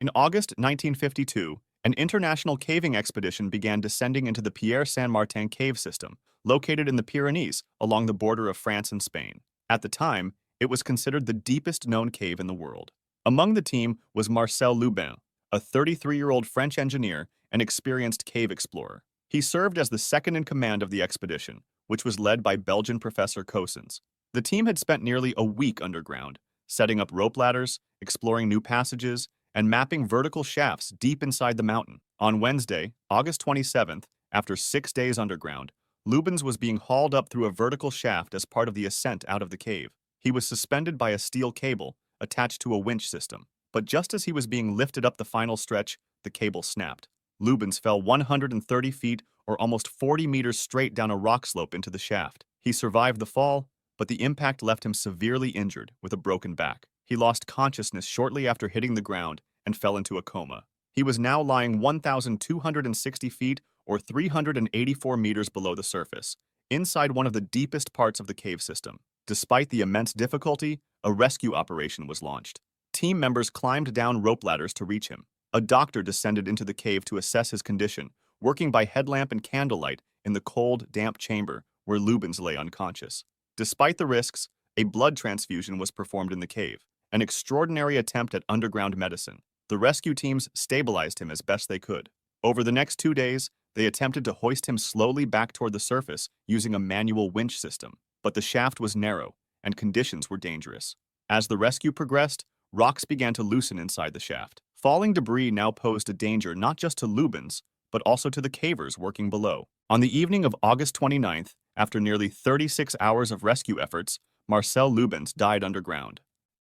In August 1952, an international caving expedition began descending into the Pierre Saint-Martin cave system, located in the Pyrenees along the border of France and Spain. At the time, it was considered the deepest known cave in the world. Among the team was Marcel Lubin, a 33-year-old French engineer and experienced cave explorer. He served as the second in command of the expedition, which was led by Belgian Professor Cossens. The team had spent nearly a week underground, setting up rope ladders, exploring new passages, and mapping vertical shafts deep inside the mountain. On Wednesday, August 27th, after 6 days underground, Lubins was being hauled up through a vertical shaft as part of the ascent out of the cave. He was suspended by a steel cable attached to a winch system. But just as he was being lifted up the final stretch, the cable snapped. Lubins fell 130 feet or almost 40 meters straight down a rock slope into the shaft. He survived the fall, but the impact left him severely injured with a broken back. He lost consciousness shortly after hitting the ground and fell into a coma. He was now lying 1,260 feet or 384 meters below the surface, inside one of the deepest parts of the cave system. Despite the immense difficulty, a rescue operation was launched. Team members climbed down rope ladders to reach him. A doctor descended into the cave to assess his condition, working by headlamp and candlelight in the cold, damp chamber where Lubins lay unconscious. Despite the risks, a blood transfusion was performed in the cave, an extraordinary attempt at underground medicine. The rescue teams stabilized him as best they could. Over the next 2 days, they attempted to hoist him slowly back toward the surface using a manual winch system, but the shaft was narrow and conditions were dangerous. As the rescue progressed, rocks began to loosen inside the shaft. Falling debris now posed a danger not just to Lubins, but also to the cavers working below. On the evening of August 29th, after nearly 36 hours of rescue efforts, Marcel Lubins died underground.